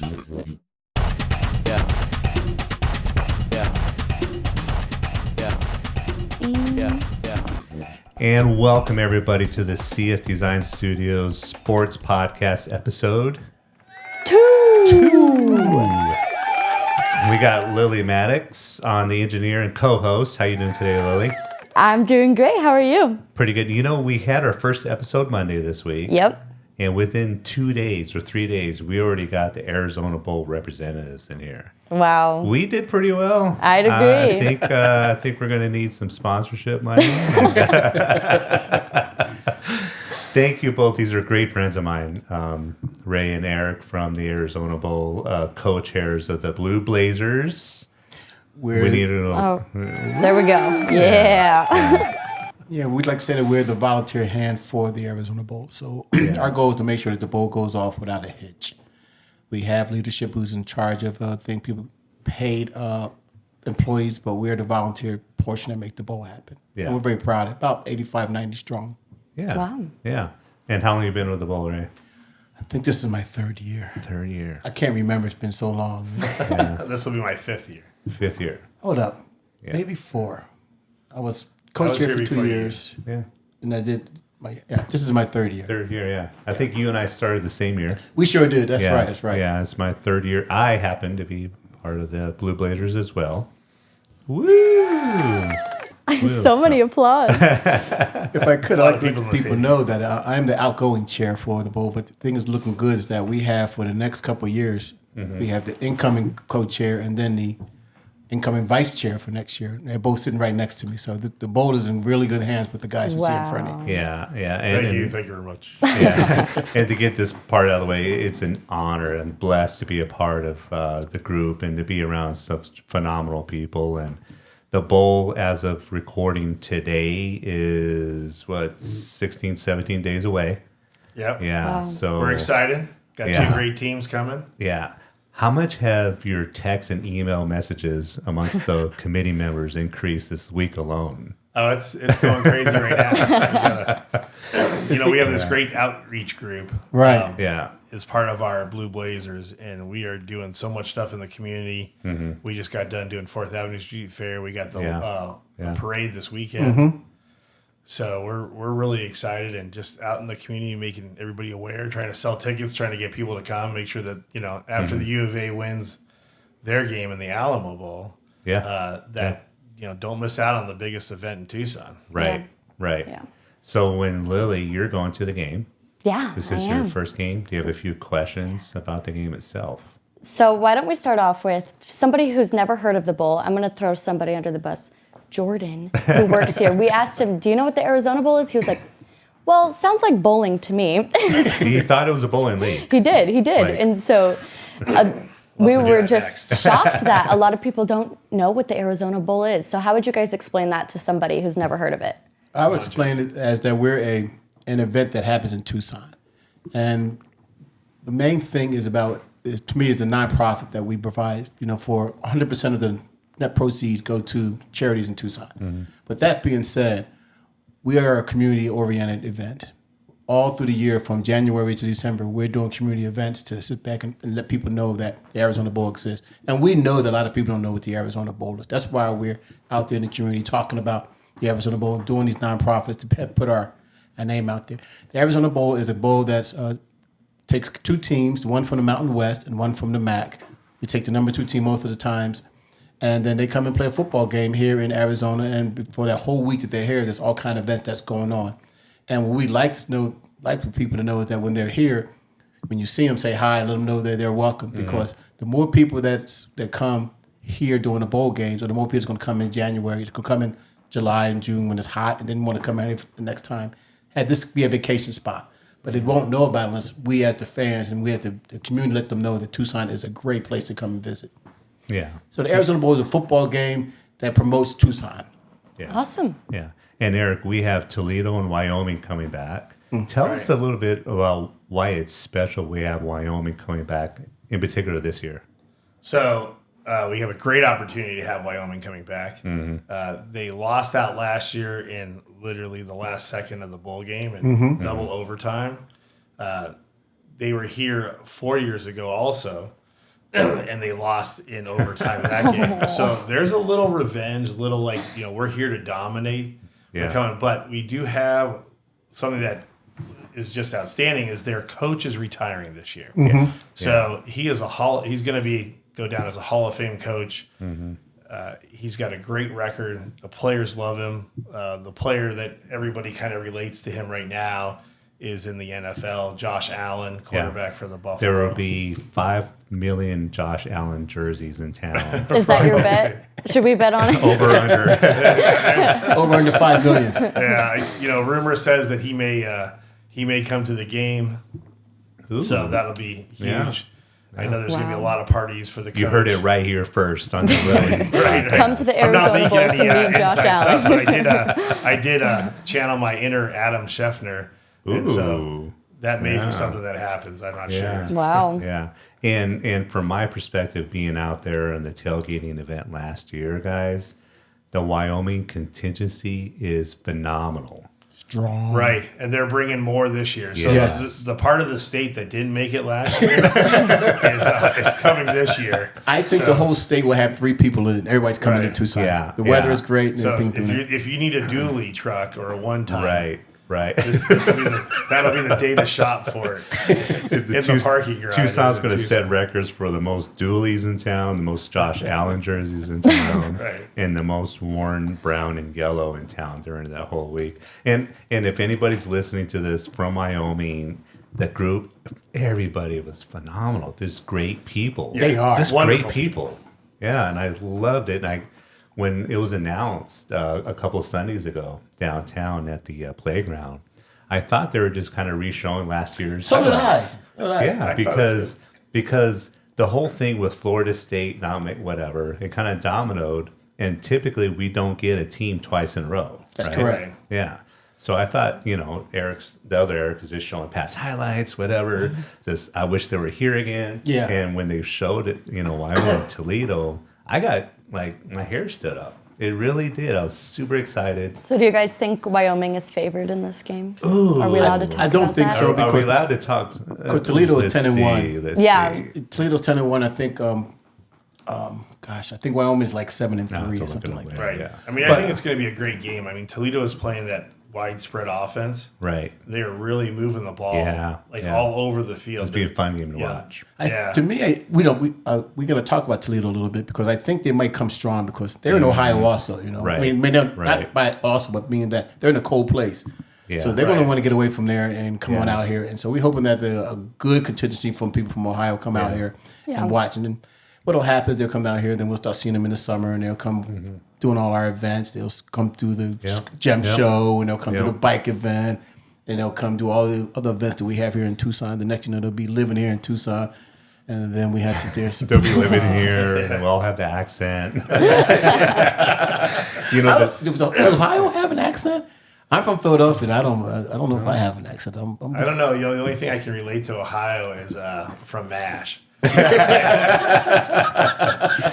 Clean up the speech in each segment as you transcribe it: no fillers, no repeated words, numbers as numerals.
Yeah. Yeah. Yeah. Yeah. And welcome everybody to the CS Design Studios Sports Podcast episode 2. We got Lily Maddox on the engineer and co-host. How you doing today, Lily? I'm doing great. How are you? Pretty good. You know, we had our first episode Monday this week. Yep. And within 2 days or 3 days, we already got the Arizona Bowl representatives in here. Wow. We did pretty well. I'd agree. I think we're going to need some sponsorship money. Thank you both. These are great friends of mine, Ray and Eric from the Arizona Bowl, co-chairs of the Blue Blazers. There we go. Yeah. Yeah, we'd like to say that we're the volunteer hand for the Arizona Bowl. So our goal is to make sure that the bowl goes off without a hitch. We have leadership who's in charge of things, people paid employees, but we're the volunteer portion that make the bowl happen. Yeah. And we're very proud. About 85, 90 strong. Yeah. Wow. Yeah. And how long have you been with the Bowl, Ray? I think this is my third year. Third year. I can't remember. It's been so long. Yeah. This will be my 5th year. 5th year. Hold up. Yeah. Maybe 4. I was coach here for 2 years. Yeah. And I did this is my 3rd year. 3rd year, yeah. I think you and I started the same year. We sure did. That's right. That's right. Yeah, it's my 3rd year. I happen to be part of the Blue Blazers as well. Woo! So many applause. If I could, I'd like to people let people know that I'm the outgoing chair for the bowl, but the thing is looking good is that we have for the next couple of years, we have the incoming co-chair and then the incoming vice chair for next year. They're both sitting right next to me. So the bowl is in really good hands with the guys you see in front of you. Yeah, yeah. Thank you very much. Yeah. And to get this part out of the way, it's an honor and blessed to be a part of the group and to be around such phenomenal people. And the bowl, as of recording today, is 16, 17 days away. Yep. Yeah. Wow. So We're excited. Got Yeah. 2 great teams coming. Yeah. How much have your text and email messages amongst the committee members increased this week alone? Oh, it's going crazy right now. We have this great outreach group. Right. Yeah. As part of our Blue Blazers, and we are doing so much stuff in the community. Mm-hmm. We just got done doing 4th Avenue Street Fair. We got the Yeah. parade this weekend. So we're really excited and just out in the community making everybody aware, trying to sell tickets, trying to get people to come, make sure that, after the U of A wins their game in the Alamo Bowl, don't miss out on the biggest event in Tucson. Right. Yeah. Right. Yeah. So when Lily, you're going to the game. Yeah, This I is am. your first game. Do you have a few questions about the game itself? So why don't we start off with somebody who's never heard of the bowl. I'm going to throw somebody under the bus. Jordan, who works here. We asked him, do you know what the Arizona Bowl is? He was like, well, sounds like bowling to me. He thought it was a bowling league. He did. Right. And so we to do were that just next. shocked that a lot of people don't know what the Arizona Bowl is. So how would you guys explain that to somebody who's never heard of it? I would explain it as that we're an event that happens in Tucson. And the main thing is to me, is the nonprofit that we provide, for 100% of the net proceeds go to charities in Tucson. Mm-hmm. But that being said, we are a community-oriented event. All through the year, from January to December, we're doing community events to sit back and let people know that the Arizona Bowl exists. And we know that a lot of people don't know what the Arizona Bowl is. That's why we're out there in the community talking about the Arizona Bowl and doing these nonprofits to put our name out there. The Arizona Bowl is a bowl that takes 2 teams, one from the Mountain West and one from the MAC. You take the number 2 team most of the times. And then they come and play a football game here in Arizona. And for that whole week that they're here, there's all kind of events that's going on. And what we like for people to know is that when they're here, when you see them, say hi, let them know that they're welcome. Because the more people that come here during the bowl games, or the more people going to come in January, they could come in July and June when it's hot, and then want to come out the next time. Had this be a vacation spot. But they won't know about it unless we as the fans and we as the community let them know that Tucson is a great place to come and visit. Yeah. So the Arizona Bowl is a football game that promotes Tucson. Yeah. Awesome. Yeah. And Eric, we have Toledo and Wyoming coming back. Tell us a little bit about why it's special we have Wyoming coming back, in particular this year. So we have a great opportunity to have Wyoming coming back. Mm-hmm. They lost out last year in literally the last second of the bowl game and double overtime. They were here 4 years ago also. and they lost in overtime in that game. So there's a little revenge, little like, we're here to dominate. Yeah. We're coming, but we do have something that is just outstanding is their coach is retiring this year. Mm-hmm. So he is he's going to go down as a Hall of Fame coach. Mm-hmm. He's got a great record. The players love him. The player that everybody kind of relates to him right now is in the NFL, Josh Allen, quarterback for the Buffalo. There will be 5 million Josh Allen jerseys in town. Is that your bet? Should we bet on it? Over under. Over under 5 million. Yeah, rumor says that he may come to the game, Ooh. so that'll be huge. Yeah. I know there's going to be a lot of parties for the coach. You heard it right here first on the road. Right. Come to the I'm not Arizona Bowl making to any meet Josh inside Allen. stuff, but I did channel my inner Adam Scheffner, and so Ooh. that may Yeah. be something that happens. I'm not Yeah. sure. Wow. Yeah. And from my perspective, being out there in the tailgating event last year, guys, the Wyoming contingency is phenomenal. Strong. Right, and they're bringing more this year. So Yes. the part of the state that didn't make it last year is coming this year. I think the whole state will have 3 people in it. Everybody's coming to Right. Tucson. Yeah. The weather Yeah. is great. And So everything if you need a dually truck or a one time, Right. this will be that'll be the day to shop for it in the parking garage. Tucson's going to Tucson. set records for the most dualies in town, the most Josh Allen jerseys in town, Right. and the most worn brown and yellow in town during that whole week. And if anybody's listening to this from Wyoming, the group, everybody was phenomenal. There's great people. They are. Just Wonderful great people. Yeah, and I loved it. And when it was announced a couple Sundays ago downtown at the playground, I thought they were just kind of re-showing last year's. So did I. highlights. So did I. Yeah, because the whole thing with Florida State, whatever, it kind of dominoed, and typically we don't get a team twice in a row. That's right? correct. Yeah. So I thought, the other Eric is just showing past highlights, whatever. I wish they were here again. Yeah. And when they showed it, Wyoming and Toledo, I got my hair stood up. It really did. I was super excited. So do you guys think Wyoming is favored in this game? Are we allowed to talk I don't about think that? so. Are we because- allowed to talk? Because Toledo is 10-1. Let's Yeah. see. Toledo's 10-1. I think. I think Wyoming is like 7-3 I'll have to or something look like it that. up. Right. Yeah. I mean, I But- think it's going to be a great game. I mean, Toledo is playing that widespread offense. Right. They are really moving the ball, Yeah, yeah. all over the field. It'll be a fun game to Yeah. watch. To me, we're going to talk about Toledo a little bit because I think they might come strong because they're in Ohio also. Right. I mean, they're Right. not by also, but meaning that they're in a cold place. Yeah. So they're going Right. to want to get away from there and come on Yeah. out here. And so we're hoping that a good contingency from people from Ohio come out here Yeah. and watch. And then what'll happen is they'll come down here. Then we'll start seeing them in the summer, and they'll come doing all our events. They'll come through the gem Yep. show, and they'll come to Yep. the bike event, and they'll come do all the other events that we have here in Tucson. The next, they'll be living here in Tucson, and then we had to there. They'll be living here, and we'll all have the accent. Does Ohio have an accent? I'm from Philadelphia. I don't know if I have an accent. I don't know. The only thing I can relate to Ohio is from MASH.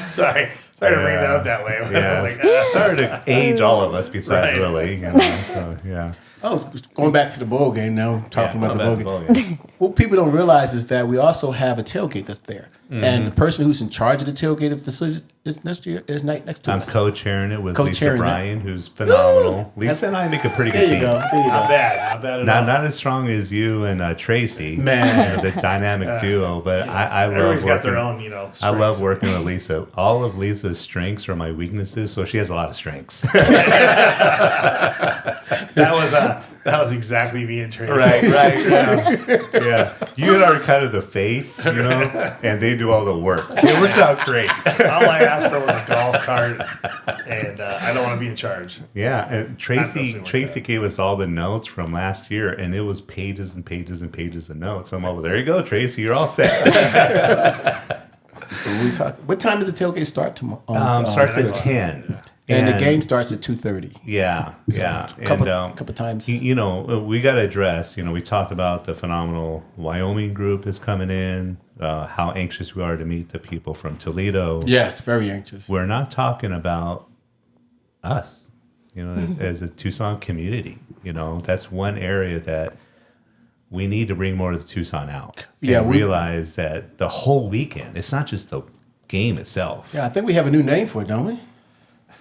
Sorry to bring that up that way. Yeah, Like, sorry to age all of us besides Right. Lily. So, yeah. Oh, going back to the bowl game now. Talking about the bowl game. Bowl game. What people don't realize is that we also have a tailgate that's there, and the person who's in charge of the tailgate facility is next to I'm us. co-chairing it with Co-chairing Lisa that. Bryan, who's phenomenal. Lisa and I make a pretty There good you team. go. There you not go. bad. Not bad at all. Not as strong as you and Tracy, Man. the dynamic duo. But I love Everybody's working. got their own, I love strengths. working with Lisa. All of Lisa's strengths are my weaknesses, so she has a lot of strengths. That was exactly me and Tracy. Right. Yeah. You and I are kind of the face, and they do all the work. It works out great. All I asked for was a golf cart, and I don't want to be in charge. Yeah, and Tracy Tracy gave us all the notes from last year, and it was pages and pages and pages of notes. I'm over there. You go, Tracy. You're all set. What time does the tailgate start tomorrow? Starts at 10. and the game starts at 2:30. Yeah. Couple times. We got to address. We talked about the phenomenal Wyoming group is coming in. How anxious we are to meet the people from Toledo. Yes, very anxious. We're not talking about us, as a Tucson community. That's one area that we need to bring more of the Tucson out. Yeah, and we- realize that the whole weekend, it's not just the game itself. Yeah, I think we have a new name for it, don't we?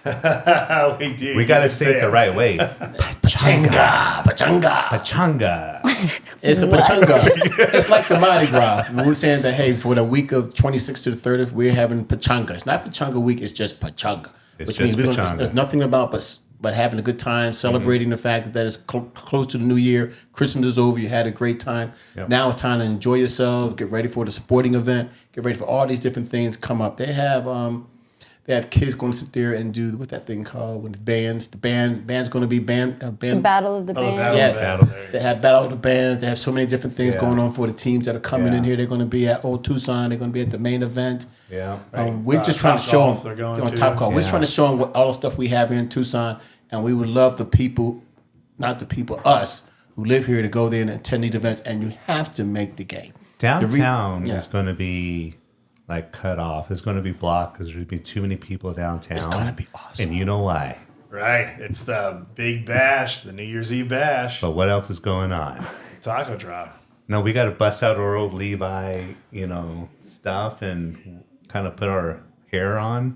We do. We got to say it the right way. Pachanga, pachanga. Pachanga. It's a pachanga. It's like the Mardi Gras. We're saying that, hey, for the week of 26th to the 30th, we're having pachanga. It's not pachanga week, it's just pachanga. It's which just means pachanga. there's nothing about but having a good time, celebrating the fact that it's close to the new year. Christmas is over. You had a great time. Yep. Now it's time to enjoy yourself. Get ready for the sporting event. Get ready for all these different things come up. They have kids going to sit there and do what's that thing called when the band's going to be band. Battle of the Oh, Bands. Battle Yes, of the Bands. they have battle of the bands. They have so many different things Yeah. going on for the teams that are coming in Yeah. here. They're going to be at Old Tucson. They're going to be at the main event. Yeah. We're just trying to show Topgolf, them they're going on to. Top Golf. We're just Yeah. trying to show them what all the stuff we have here in Tucson, and we would love the people, not the people, us who live here to go there and attend these events. And you have to make the game. Downtown yeah. is going to be like cut off. It's going to be blocked because there's going to be too many people downtown. It's gonna be awesome. And you know why. Right. It's the big bash, the New Year's Eve bash, But what else is going on? taco drop. No, we got to bust out our old Levi, stuff and kind of put our hair on.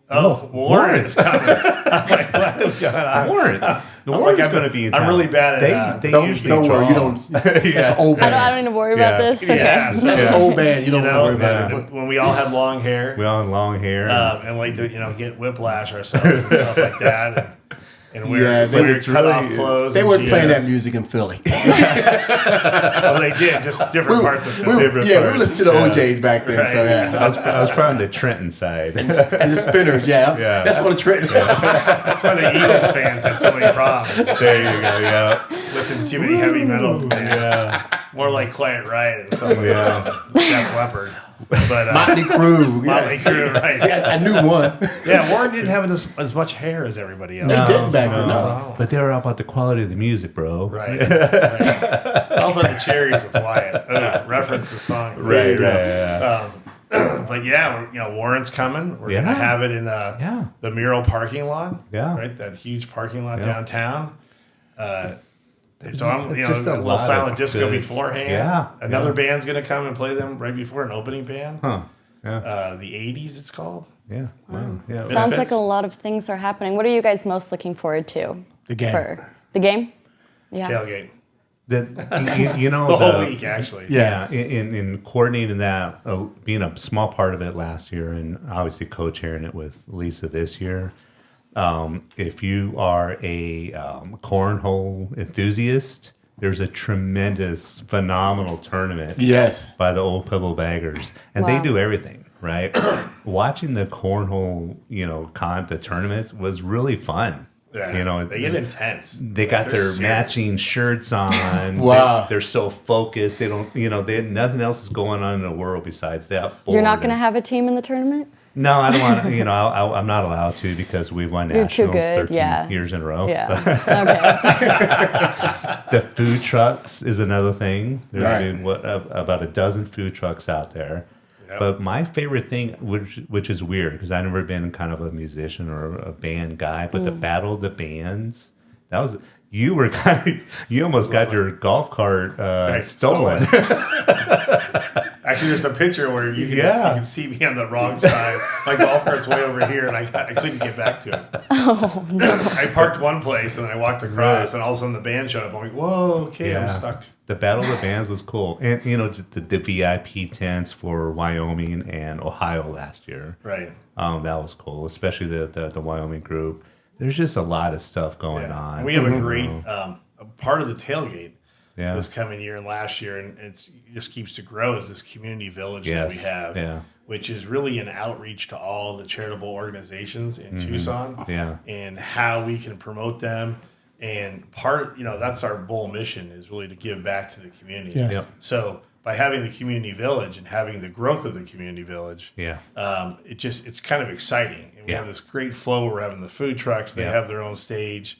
Warren is coming. I'm like, what is going on? Warren. The I'm Warren's like, going to be in town. I'm really bad at They Don't usually worry, you draw. don't. That's an old I band. don't need to worry about Yeah. this. Okay. Yeah, so, That's an old band. You don't you have to know, worry about it. when we all had long hair, We all have long hair. and like to get whiplash ourselves and stuff like that, and wear, Yeah, they wear were cut off really- clothes. They and weren't playing that jeans. music in Philly. Well, they did, just different parts of Philly. Different we were parts. listening to the OJs back then. So Right. yeah, I was probably on the Trenton side. and the Spinners. Yeah, Yeah. that's what a trend. That's why the Eagles fans had so many problems. There you go. Yeah. Listen to too many heavy metal bands. Yeah. More like Quiet Riot and stuff like Yeah. that. Def Leppard. But Motley Crue. Motley Crue, right. Yeah, I knew one. Yeah, Warren didn't have as much hair as everybody else. They didn't back then. No. But they were all about the quality of the music, bro. Right. It's all about the cherries with Wyatt. Reference the song. There you go. Yeah. But yeah, Warren's coming. We're Yeah. gonna have it in Yeah. the Mural parking lot. Yeah. Right, that huge parking lot Yeah. downtown. So I'm, just a a little lot silent of disco good- beforehand. Yeah. Another Yeah. band's gonna come and play them right before an opening band. Huh. Yeah. The '80s, it's called. Yeah. Wow. Yeah. Sounds Sounds like Misfits. a lot of things are happening. What are you guys most looking forward to? The game. For the game? Yeah. Tailgate. You know, The whole week, actually. Yeah. in coordinating that, being a small part of it last year, and obviously co-chairing it with Lisa this year. If you are a cornhole enthusiast, there's a tremendous, phenomenal tournament Yes. by the Old Pebble Baggers, and Wow. they do everything right. Watching the cornhole, the tournaments was really fun. Yeah. They get intense. They got They're their serious. matching shirts on. Wow. They're so focused. They don't, they nothing else is going on in the world besides that. You're not board. going to have a team in the tournament? No, I don't want to. I'm not allowed to because we've won You're too nationals good, 13 yeah. years in a row. Yeah. So the food trucks is another thing. There's Right. about a dozen food trucks out there. Yep. But my favorite thing, which is weird because I've never been kind of a musician or a band guy, but the Battle of the Bands, you almost got your golf cart stolen. Actually, there's a picture where you can, Yeah. you can see me on the wrong side. My golf cart's way over here, and I couldn't get back to it. Oh, no. I parked one place, and then I walked across, and all of a sudden the band showed up. I'm like, whoa, okay, I'm stuck. The Battle of the Bands was cool. And, the VIP tents for Wyoming and Ohio last year. Right. That was cool, especially the Wyoming group. There's just a lot of stuff going on. And we have a great a part of the tailgate Yeah. this coming year and last year, and it just keeps to grow, is this community village that we Yes. have, Yeah. which is really an outreach to all the charitable organizations in Tucson, Yeah. and how we can promote them. And that's our bold mission, is really to give back to the community. Yes. Yep. So by having the community village and having the growth of the community village, Yeah. it's kind of exciting. And we Yeah. have this great flow. We're having the food trucks. They Yeah. have their own stage.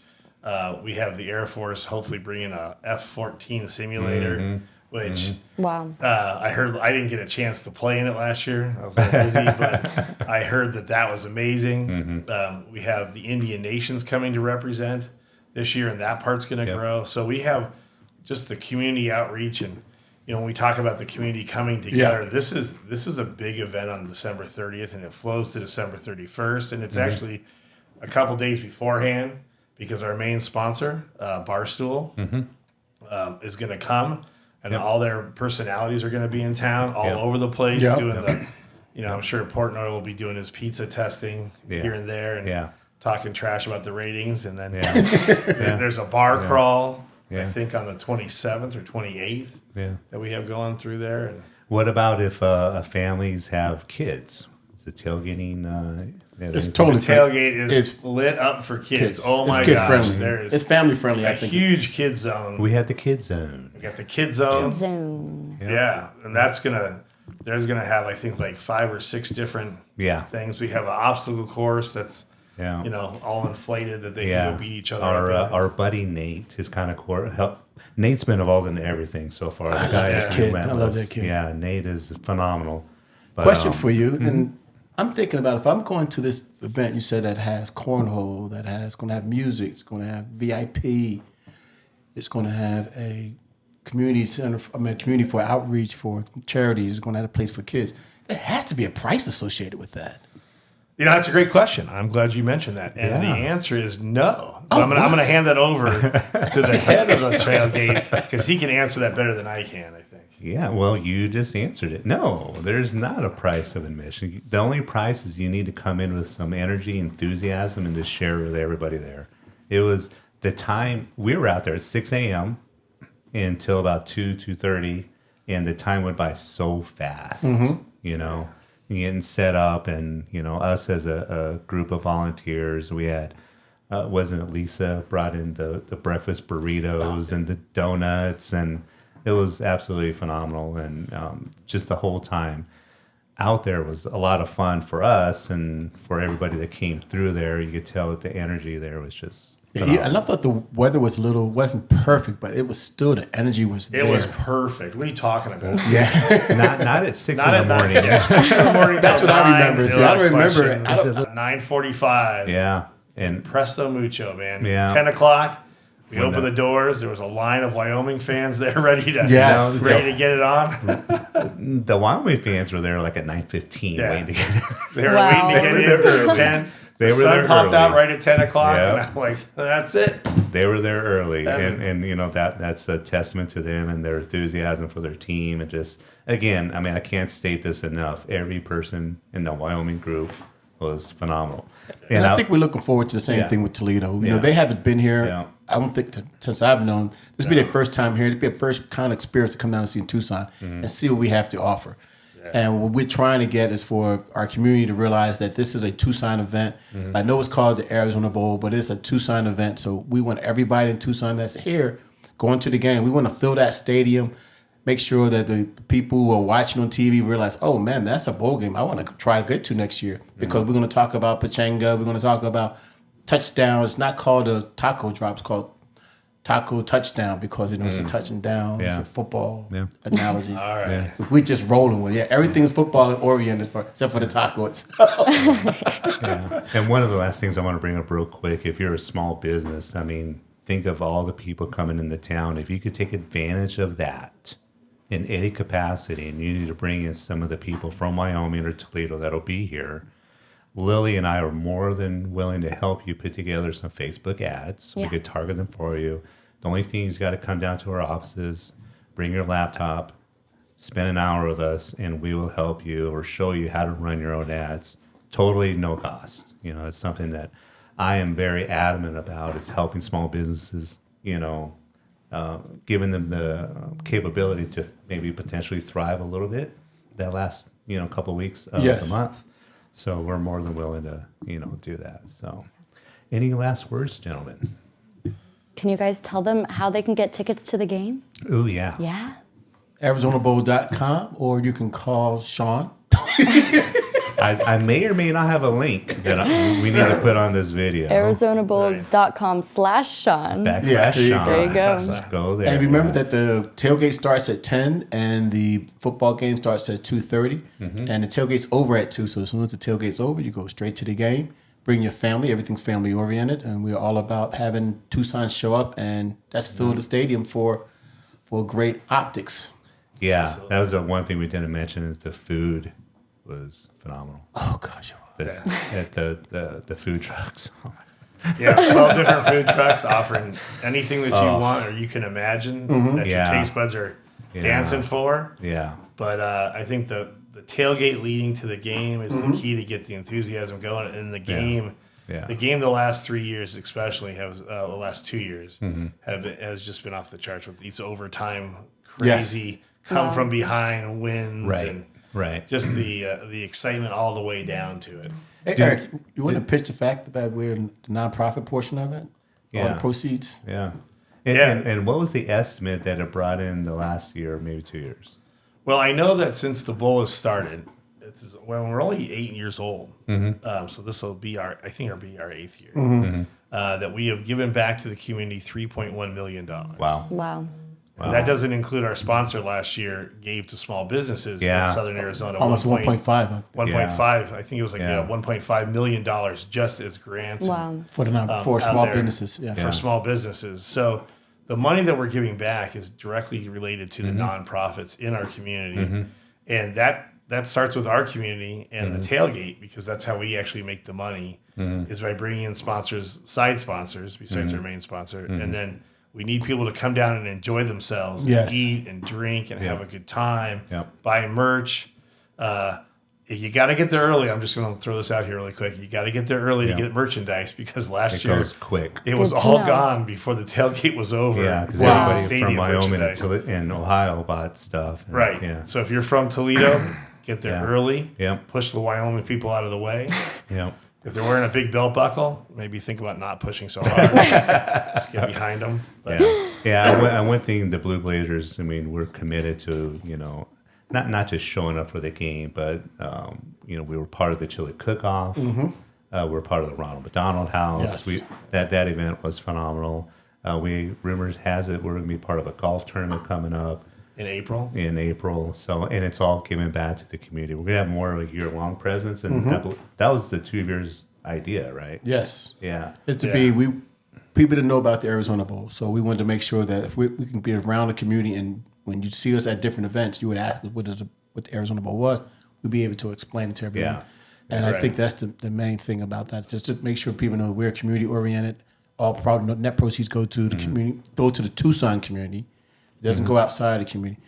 We have the Air Force hopefully bringing a F-14 simulator, which Wow. I heard. I didn't get a chance to play in it last year. I was a little busy, but I heard that was amazing. We have the Indian nations coming to represent this year, and that part's going to Yep. grow. So we have just the community outreach and when we talk about the community coming together, this is a big event on December 30th, and it flows to December 31st, and it's actually a couple days beforehand because our main sponsor, Barstool, is going to come, and all their personalities are going to be in town all over the place doing the. I'm sure Portnoy will be doing his pizza testing here and there, and talking trash about the ratings, and then there's a bar crawl. I think on the 27th or 28th that we have going through there. And what about if families have kids? Is the tailgating? It's totally the tailgate is lit up for kids. Oh my gosh, friendly. there is it's family friendly. I think huge kid zone. We have the kid zone. We got the kid zone. Zone. Yeah, and there's gonna have I think like 5 or 6 different things. We have an obstacle course that's. All inflated that they can go beat each other up. Our buddy Nate is kind of Nate's been involved in everything so far. The guy that kid. I love that kid. Yeah, Nate is phenomenal. But, question for you, and I'm thinking about if I'm going to this event you said that has cornhole, that has going to have music, it's going to have VIP, it's going to have a community center, community for outreach for charities, it's going to have a place for kids. There has to be a price associated with that. That's a great question. I'm glad you mentioned that. And the answer is no. But I'm going to hand that over to the head of the tailgate because he can answer that better than I can, I think. Yeah, well, you just answered it. No, there's not a price of admission. The only price is you need to come in with some energy, enthusiasm, and to share with everybody there. It was the time we were out there at 6 a.m. until about 2:30, and the time went by so fast, getting set up, and us as a group of volunteers, we had wasn't it Lisa brought in the breakfast burritos and the donuts, and it was absolutely phenomenal. And just the whole time out there was a lot of fun for us and for everybody that came through there. You could tell that the energy there was just and I thought the weather wasn't perfect, but it was still, the energy was there. It was perfect. What are you talking about? Yeah. not at 6 in the morning. Yeah, 6 in the morning. That's what I remember. See, I don't remember. 9:45. Yeah. And presto mucho, man. Yeah. 10 o'clock. We opened the doors. There was a line of Wyoming fans there ready to get it on. The Wyoming fans were there like at 9:15 waiting to get it. They were waiting to get in at 10. The sun popped out right at 10 o'clock, and I'm like, that's it. They were there early, and that's a testament to them and their enthusiasm for their team. And just, again, I mean, I can't state this enough. Every person in the Wyoming group was phenomenal. And I think we're looking forward to the same thing with Toledo. You know, they haven't been here. Yeah. I don't think since I've known. This will be their first time here. It'll be a first kind of experience to come down and see in Tucson and see what we have to offer. And what we're trying to get is for our community to realize that this is a Tucson event. I know it's called the Arizona Bowl, but it's a Tucson event. So we want everybody in Tucson that's here going to the game. We want to fill that stadium, make sure that the people who are watching on TV realize, oh, man, that's a bowl game I want to try to get to next year, because we're going to talk about Pachanga. We're going to talk about touchdown. It's not called a taco drop. It's called taco touchdown, because it's a touching down. It's a football analogy. All right. We just rolling with it. Everything's football oriented except for the taco itself. And one of the last things I want to bring up real quick, if you're a small business, I mean, think of all the people coming into town. If you could take advantage of that in any capacity, and you need to bring in some of the people from Wyoming or Toledo that'll be here, Lily and I are more than willing to help you put together some Facebook ads. We could target them for you. The only thing is, got to come down to our offices, bring your laptop, spend an hour with us, and we will help you or show you how to run your own ads. Totally no cost. It's something that I am very adamant about. It's helping small businesses, giving them the capability to maybe potentially thrive a little bit that last, couple of weeks of the month. So we're more than willing to, do that. So any last words, gentlemen? Can you guys tell them how they can get tickets to the game? Oh, yeah. Yeah. ArizonaBowl.com, or you can call Sean. I may or may not have a link that we need to put on this video. ArizonaBowl.com/Sean. /Sean. There you go. Just go there. And remember that the tailgate starts at 10 and the football game starts at 2:30. And the tailgate's over at 2. So as soon as the tailgate's over, you go straight to the game. Bring your family. Everything's family oriented. And we're all about having Tucson show up, and that's fill the stadium for for great optics. Yeah, that was the one thing we didn't mention is the food was phenomenal. Oh gosh. At the food trucks. Yeah, 12 different food trucks offering anything that you want or you can imagine that your Yeah. taste buds are dancing for. Yeah. But I think the tailgate leading to the game is the key to get the enthusiasm going. And the game, Yeah. the game, the last 3 years especially, has the last 2 years has just been off the charts with these overtime crazy come from behind wins and Right. just the excitement all the way down to it. Hey, Eric, you want to pitch the fact that we're in the nonprofit portion of it? All Yeah. the proceeds? Yeah. And, Yeah. and what was the estimate that it brought in the last year, maybe 2 years? Well, I know that since the Bowl has started, when we're only 8 years old, so this will be our 8th year, that we have given back to the community $3.1 million. Wow. Wow. That doesn't include our sponsor last year gave to small businesses in Southern Arizona. Almost 1.5 1.5. I think it was like Yeah. $1.5 million just as grants Wow. for out small there businesses. Yeah. for small businesses. So the money that we're giving back is directly related to the nonprofits in our community, and that starts with our community and the tailgate, because that's how we actually make the money is by bringing in sponsors, side sponsors besides our main sponsor, and then we need people to come down and enjoy themselves, Yes. and eat and drink and have a good time, Yep. buy merch. You got to get there early. I'm just going to throw this out here really quick. You got to get there early to get merchandise, because last It year goes quick. it was Good to all know. gone before the tailgate was over. Yeah, because Wow. everybody Stadium from Wyoming merchandise. and Ohio bought stuff. And, Right. Yeah. So if you're from Toledo, get there Yeah. early. Yep. Push the Wyoming people out of the way. Yep. If they're wearing a big belt buckle, maybe think about not pushing so hard. Just get behind them. But Yeah. One thing, the Blue Blazers, I mean, we're committed to, not just showing up for the game, but, we were part of the Chili Cook-Off. We're part of the Ronald McDonald House. Yes. That event was phenomenal. Rumors has it we're going to be part of a golf tournament coming up in April, in April. So, and it's all given back to the community. We're going to have more of a year-long presence. And that was the 2 years idea, right? Yes. Yeah. It's to be people to know about the Arizona Bowl. So we wanted to make sure that if we can be around the community, and when you see us at different events, you would ask us what the Arizona Bowl was. We'd be able to explain it to everyone. Yeah. And I think that's the main thing about that, just to make sure people know we're community oriented. All net proceeds go to the community, go to the Tucson community. It doesn't go outside the community.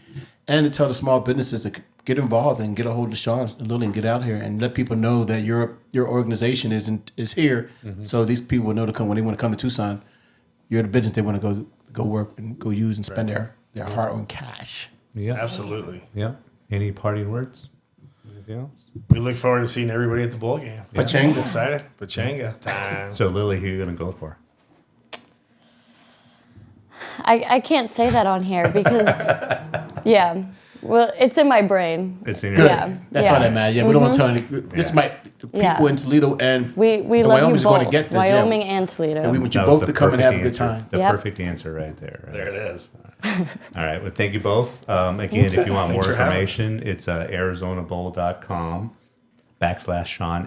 And to tell the small businesses to get involved and get a hold of Sean and Lily and get out here and let people know that your organization is here. So these people will know to come when they want to come to Tucson. You're the business they want to go work and go use and spend their hard-earned cash. Yeah. absolutely. Yeah. Any parting words? Anything else? We look forward to seeing everybody at the bowl game. Pachanga. Excited? Pachanga time. So, Lily, who are you going to go for? I can't say that on here because, yeah. Well, it's in my brain. It's in Good. your Yeah. That's all that matters. Yeah, we don't want to tell any. This Yeah. might the people Yeah. in Toledo and We and love you Wyoming's both. going to get this. yeah. Wyoming and Toledo. And we want you That was both the to come and have a perfect good answer. time. The Yep. perfect answer right there. Right? There it is. All right. Well, thank you both. Again, if you want more Thanks for having information, it's arizonabowl.com /Sean, SHAWN,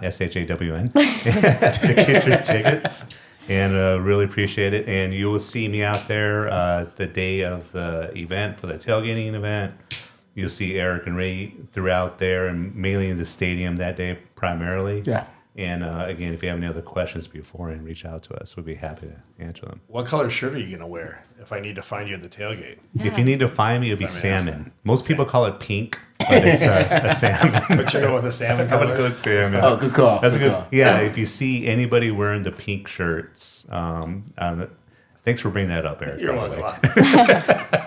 to get your tickets. And really appreciate it. And you will see me out there the day of the event for the tailgating event. You'll see Eric and Ray throughout there, and mainly in the stadium that day primarily. Yeah. And again, if you have any other questions beforehand, reach out to us. We'd be happy to answer them. What color shirt are you going to wear if I need to find you at the tailgate? If you need to find me, it'll be Let me ask salmon. Most people call it pink, but it's a salmon. But you're going with a salmon I'm color? gonna go with salmon. Oh, good call. That's a good. call. Yeah, if you see anybody wearing the pink shirts, thanks for bringing that up, Eric. You're by the welcome. way.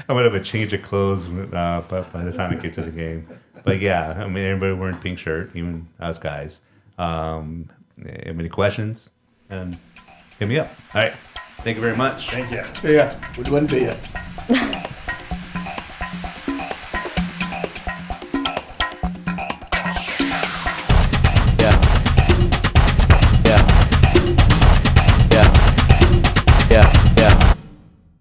I'm gonna have a change of clothes, but by the time I get to the game. But yeah, I mean, everybody wearing pink shirt, even us guys. Have any questions? And hit me up. All right. Thank you very much. Thank you. So yeah, we wouldn't be here.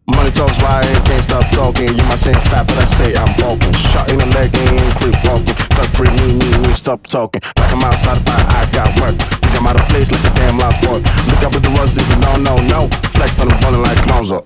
Money talks, why I can't stop talking. You might say I'm fat, but I say I'm bulking. Shot in the leg and creep walking. But free me, stop talking. Like I'm outside, but I got work. Think I'm out of place like a damn lost boy. Look up at the rust, if you don't know, no. Flex on the ballin' like Lonzo.